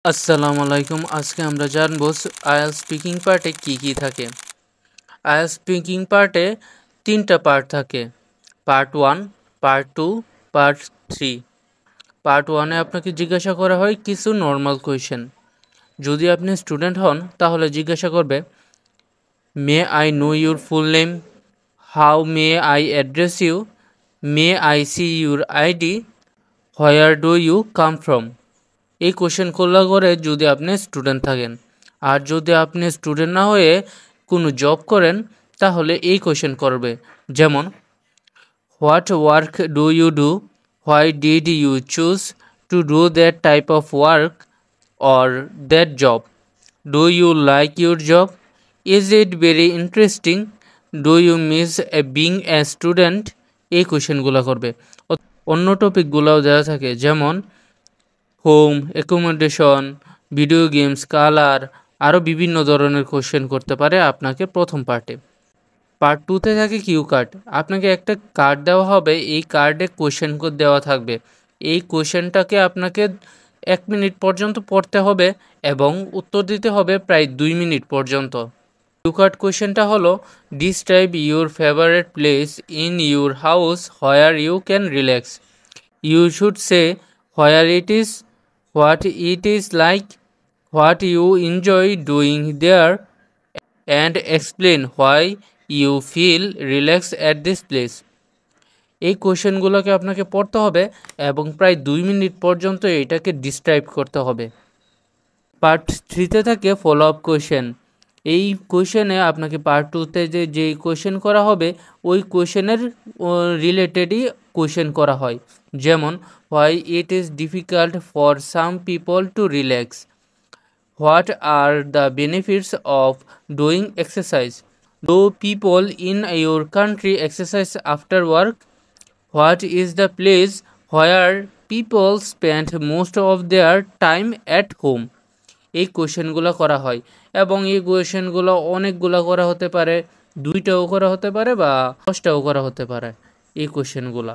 আসসালামু আলাইকুম। আজকে আমরা জানবো আইএলটিএস স্পিকিং পার্টে কি কি থাকে। আইএলটিএস স্পিকিং পার্টে তিনটা পার্ট থাকে, পার্ট 1, পার্ট 2, পার্ট 3। পার্ট 1-এ আপনাকে জিজ্ঞাসা করা হয় কিছু নর্মাল কোয়েশ্চেন। যদি আপনি স্টুডেন্ট হন তাহলে জিজ্ঞাসা করবে, may I know your full name, how may I address you, may I see your ID, where do you come from. এই কোশ্চেনগুলো করে যদি আপনি স্টুডেন্ট থাকেন। আর যদি আপনি স্টুডেন্ট না হয়ে কোনো জব করেন তাহলে এই কোশ্চেন করবে, যেমন what work do you do, why did you choose to do that type of work or that job, do you like your job, is it very interesting, do you miss being a student. এই কোশ্চেনগুলো করবে। অন্য টপিকগুলোও দেওয়া থাকে, যেমন home, accommodation, video games, colour, আরও বিভিন্ন ধরনের কোশ্চেন করতে পারে আপনাকে প্রথম পার্টে। পার্ট 2-তে থাকে কিউ কার্ড। আপনাকে একটা কার্ড দেওয়া হবে, এই কার্ডে কোশ্চেন দেওয়া থাকবে। এই কোশ্চেনটাকে আপনাকে 1 মিনিট পর্যন্ত পড়তে হবে এবং উত্তর দিতে হবে প্রায় 2 মিনিট পর্যন্ত। কিউ কার্ড কোশ্চেনটা হলো, describe your favourite place in your house where you can relax. You should say where it is, what it is like, what you enjoy doing there, and explain why you feel relaxed at this place. এই কোশ্চেনগুলোকে আপনাকে পড়তে হবে এবং প্রায় 2 minute পর্যন্ত এটাকে describe করতে হবে। পার্ট 3-তে থাকে ফলো আপ কোশ্চেন। এই কোশ্চেনে আপনাকে পার্ট 2-তে যে কোশ্চেন করা হবে ওই কোশ্চেনের রিলেটেডই কোশ্চেন করা হয়, যেমন why it is difficult for some people to relax, what are the benefits of doing exercise, do people in your country exercise after work, what is the place where people spend most of their time at home. এই কোশ্চেনগুলো করা হয় এবং এই কোশ্চেনগুলো অনেকগুলো করা হতে পারে, 2টাও করা হতে পারে বা 10টাও করা হতে পারে এই কোশ্চেনগুলো।